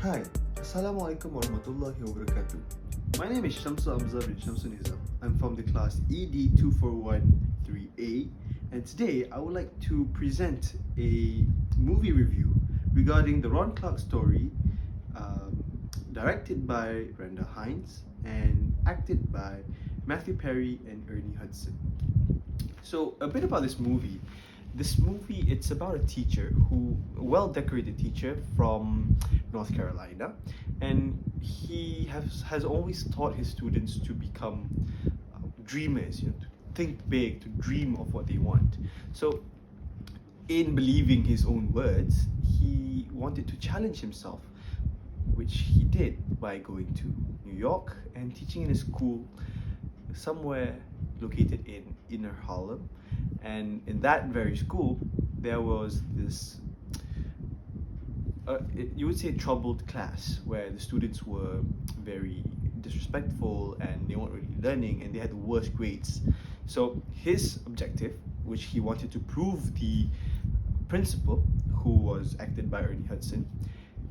Hi, Assalamualaikum warahmatullahi wabarakatuh. My name is Shamsul Amzar bin Shamsul. I'm from the class ED2413D, and today I would like to present a movie review regarding the Ron Clark story, directed by Brenda Hines and acted by Matthew Perry and Ernie Hudson. So a bit about this movie. It's about a teacher a well-decorated teacher from North Carolina, and he has always taught his students to become dreamers, to think big, to dream of what they want. So in believing his own words, he wanted to challenge himself, which he did by going to New York and teaching in a school somewhere located in Inner Harlem. And in that very school, there was this, you would say, troubled class where the students were very disrespectful and they weren't really learning and they had the worst grades. So his objective, which he wanted to prove the principal, who was acted by Ernie Hudson,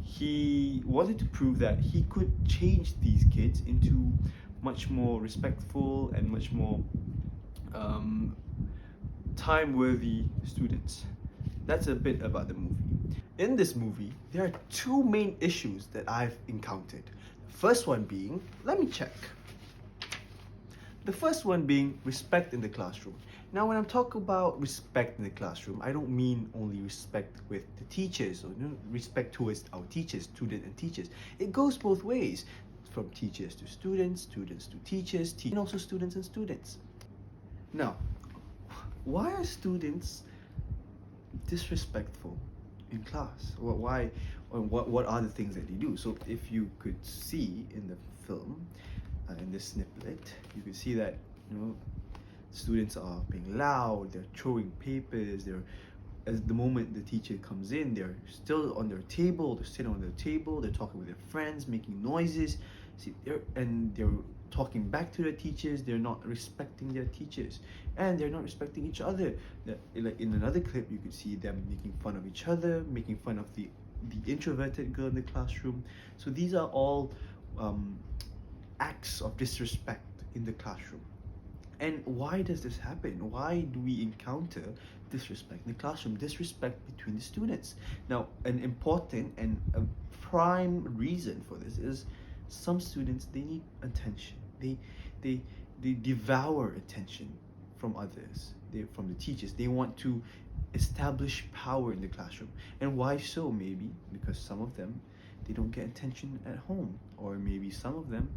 he wanted to prove that he could change these kids into much more respectful and much more time-worthy students. That's a bit about the movie. In this movie, there are two main issues that I've encountered. The first one being, let me check. The first one being respect in the classroom. Now, when I'm talking about respect in the classroom, I don't mean only respect with the teachers or respect towards our teachers, students and teachers. It goes both ways, from teachers to students, students to teachers, and also students and students. Now, why are students disrespectful in class? Why? What are the things that they do? So if you could see in the film, in this snippet, you could see that students are being loud, they're throwing papers, at the moment the teacher comes in, they're still on their table, they're sitting on their table, they're talking with their friends, making noises, and they're talking back to their teachers. They're not respecting their teachers, and they're not respecting each other. Like in another clip, you could see them making fun of each other, making fun of the introverted girl in the classroom. So these are all acts of disrespect in the classroom. And why does this happen? Why do we encounter disrespect in the classroom, disrespect between the students? Now, an important and a prime reason for this is some students, they need attention. They devour attention from others, from the teachers. They want to establish power in the classroom. And why so? Maybe because some of them, they don't get attention at home, or maybe some of them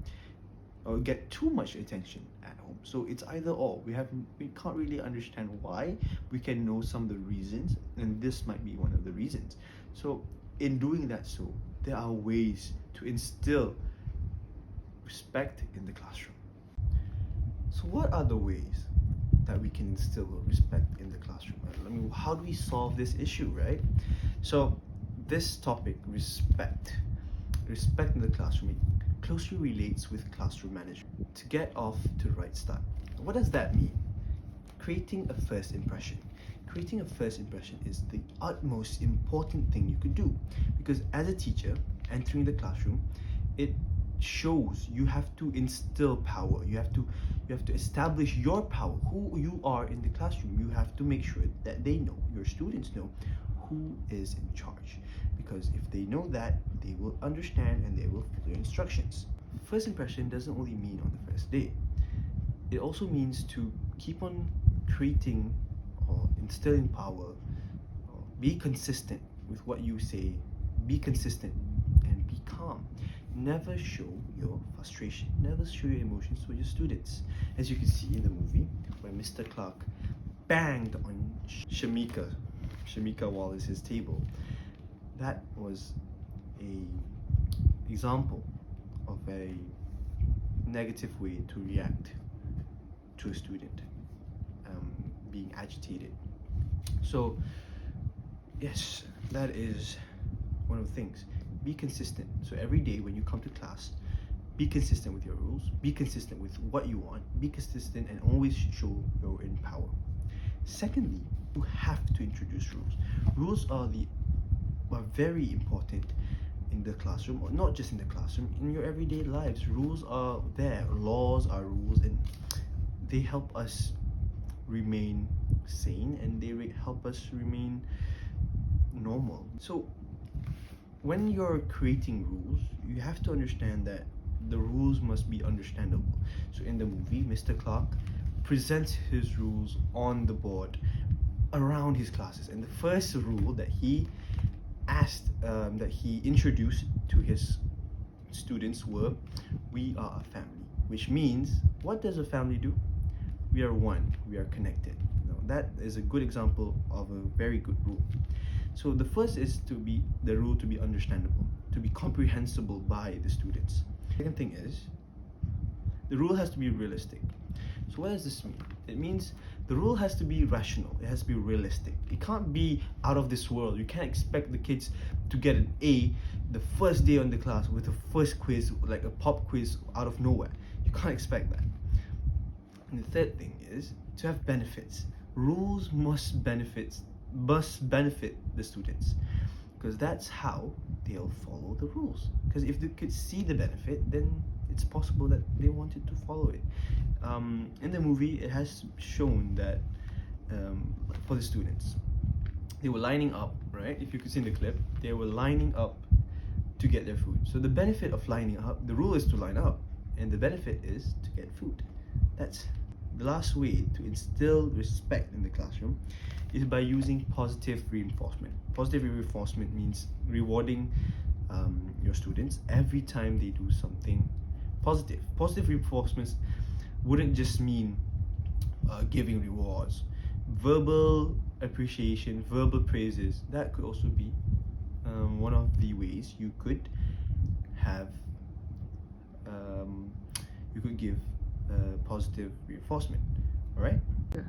get too much attention at home. So it's either or. We can't really understand why. We can know some of the reasons, and this might be one of the reasons. So in doing that, there are ways to instill respect in the classroom. So what are the ways that we can instill respect in the classroom? How do we solve this issue, right? So this topic, respect in the classroom, it closely relates with classroom management. To get off to the right start, what does that mean? Creating a first impression. Creating a first impression is the utmost important thing you could do, because as a teacher entering the classroom, it shows you have to instill power. You have to establish your power, who you are in the classroom. You have to make sure that they know, your students know, who is in charge, because if they know that, they will understand and they will follow your instructions. First impression doesn't only mean on the first day. It also means to keep on creating or instilling power. Be consistent with what you say. Be consistent and be calm. Never show your frustration, never show your emotions to your students. As you can see in the movie, where Mr. Clark banged on Shamika Wallace's table, that was an example of a negative way to react to a student being agitated. So yes, that is one of the things. Be consistent. So every day when you come to class, be consistent with your rules, be consistent with what you want, be consistent and always show you're in power. Secondly, you have to introduce rules. Rules are very important in the classroom, or not just in the classroom, in your everyday lives. Rules are there, laws are rules, and they help us remain sane, and they help us remain normal. So when you're creating rules, you have to understand that the rules must be understandable. So in the movie, Mr. Clark presents his rules on the board around his classes, and the first rule that he introduced to his students were, we are a family, which means, what does a family do? We are one, we are connected. Now, that is a good example of a very good rule. So the first is the rule to be understandable, to be comprehensible by the students. Second thing is, the rule has to be realistic. So what does this mean? It means the rule has to be rational, it has to be realistic. It can't be out of this world. You can't expect the kids to get an A the first day on the class with a first quiz, like a pop quiz out of nowhere. You can't expect that. And the third thing is to have benefits. Rules must benefit the students, because that's how they'll follow the rules. Because if they could see the benefit, then it's possible that they wanted to follow it. In the movie, it has shown that for the students, they were lining up, right? If you could see in the clip, they were lining up to get their food. So the benefit of lining up, the rule is to line up, and the benefit is to get food. That's the last way to instill respect in the classroom, is by using positive reinforcement. Positive reinforcement means rewarding your students every time they do something positive. Positive reinforcements wouldn't just mean giving rewards. Verbal appreciation, verbal praises, that could also be one of the ways you could have, you could give positive reinforcement. All right? Yeah.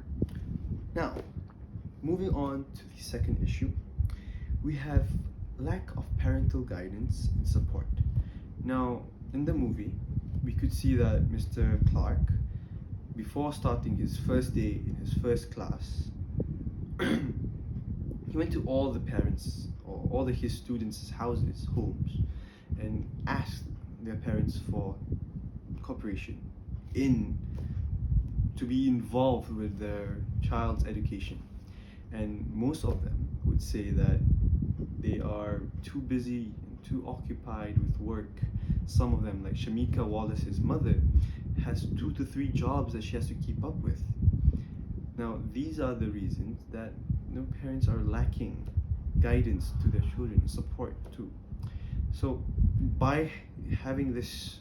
Now, moving on to the second issue, we have lack of parental guidance and support. Now, in the movie, we could see that Mr. Clark, before starting his first day in his first class, he went to all the parents, or all his students' houses, homes, and asked their parents for cooperation to be involved with their child's education. And most of them would say that they are too busy and too occupied with work. Some of them, like Shamika Wallace's mother, has 2 to 3 jobs that she has to keep up with. Now, these are the reasons that parents are lacking guidance to their children, support too. So by having this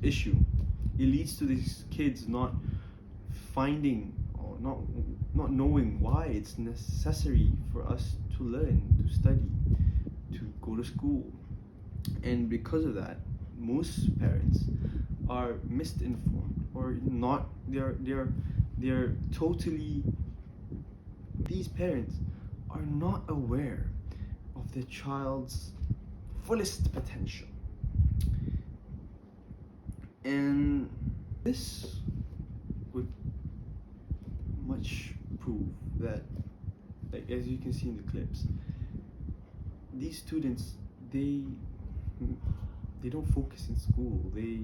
issue, it leads to these kids not finding, or not knowing why it's necessary for us to learn, to study, to go to school. And because of that, most parents are misinformed, or not. They're totally, these parents are not aware of their child's fullest potential. And this would much prove that, like, as you can see in the clips, these students, they don't focus in school. They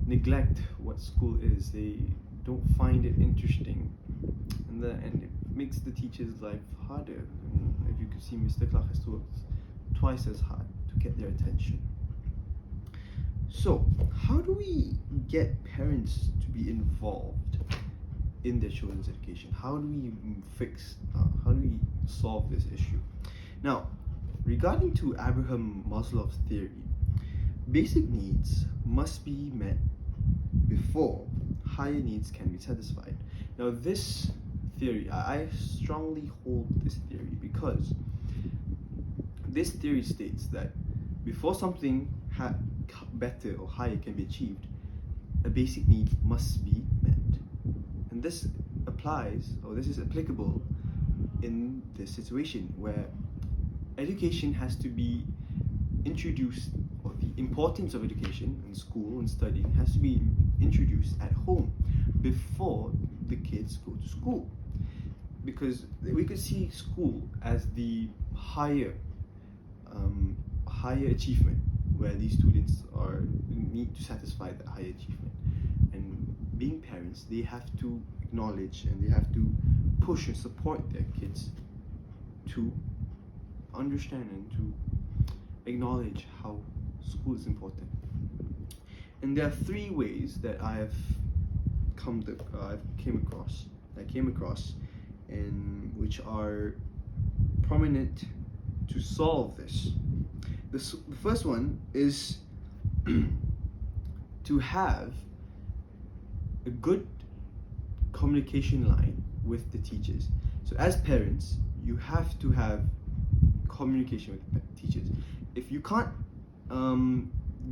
neglect what school is. They don't find it interesting, and it makes the teacher's life harder. And if you could see, Mr. Clark has to work twice as hard to get their attention. So, how do we get parents to be involved in their children's education? How do we how do we solve this issue? Now, regarding to Abraham Maslow's theory, basic needs must be met before higher needs can be satisfied. Now, this theory, I strongly hold this theory, because this theory states that before something better or higher can be achieved, a basic need must be met. And this applies, or this is applicable in this situation where education has to be introduced, or the importance of education in school and studying has to be introduced at home before the kids go to school. Because we could see school as the higher higher achievement, where these students need to satisfy that higher achievement. And being parents, they have to acknowledge and they have to push and support their kids to understand and to acknowledge how school is important. And there are three ways that I came across, and which are prominent to solve this. The first one is to have a good communication line with the teachers. So as parents, you have to have communication with the teachers. If you can't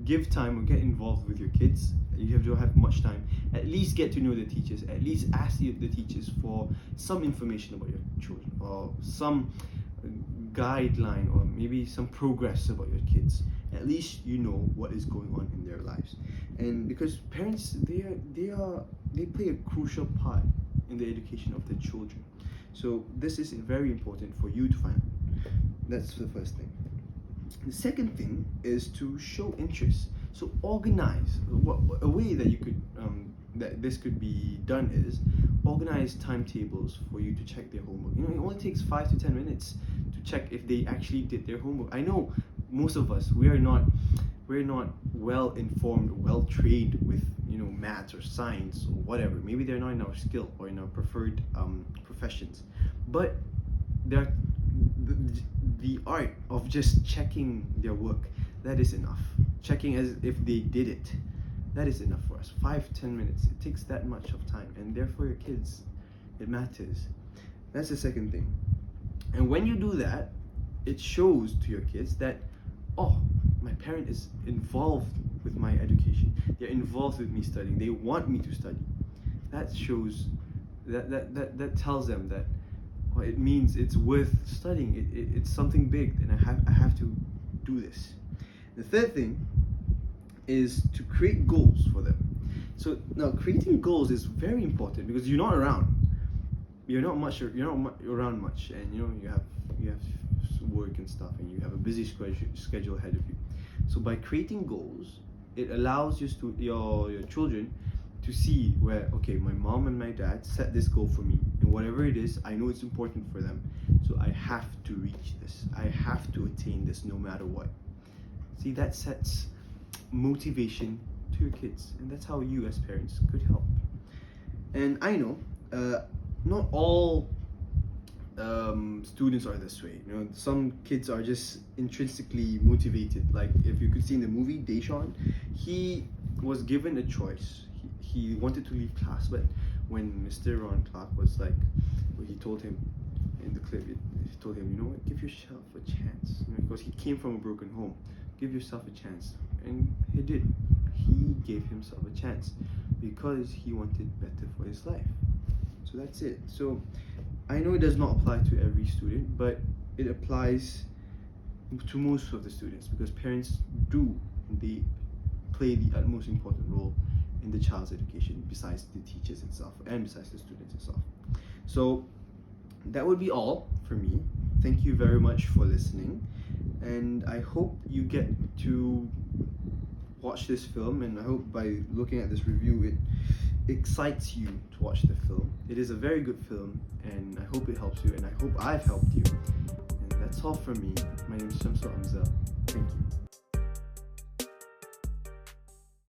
give time or get involved with your kids, don't have much time, at least get to know the teachers, at least ask the teachers for some information about your children, or some guideline, or maybe some progress about your kids. At least you know what is going on in their lives. And because parents, they play a crucial part in the education of their children. So this is very important for you to find out. That's the first thing. The second thing is to show interest. So organize. A way that you could that this could be done is organize timetables for you to check their homework. It only takes 5 to 10 minutes to check if they actually did their homework. I know most of us, we're not well informed, well trained with maths or science or whatever. Maybe they're not in our skill or in our preferred professions, but the art of just checking their work, that is enough. Checking as if they did it, that is enough for us. 5-10 minutes, it takes that much of time, and therefore your kids, it matters. That's the second thing. And when you do that, it shows to your kids that, oh, my parent is involved with my education, they're involved with me studying, they want me to study. That shows, that tells them that, well, it means it's worth studying. It's something big, and I have to do this. The third thing is to create goals for them. So now creating goals is very important because you're not around. You're not around much, and you have work and stuff, and you have a busy schedule ahead of you. So by creating goals, it allows your children to see where, okay, my mom and my dad set this goal for me, and whatever it is, I know it's important for them, so I have to reach this. I have to attain this no matter what. See, that sets motivation to your kids, and that's how you as parents could help. And I know not all students are this way. Some kids are just intrinsically motivated. Like if you could see in the movie Deshaun, he was given a choice. He wanted to leave class, but when Mr. Ron Clark was like, he told him in the clip, he told him, give yourself a chance, because he came from a broken home. Give yourself a chance, and he did. He gave himself a chance because he wanted better for his life. So that's it. So I know it does not apply to every student, but it applies to most of the students, because parents they play the utmost important role in the child's education, besides the teachers itself and besides the students itself. So that would be all for me. Thank you very much for listening, and I hope you get to watch this film, and I hope by looking at this review it excites you to watch the film. It is a very good film, and I hope it helps you, and I hope I've helped you. And that's all from me. My name is Shamsul Amzar.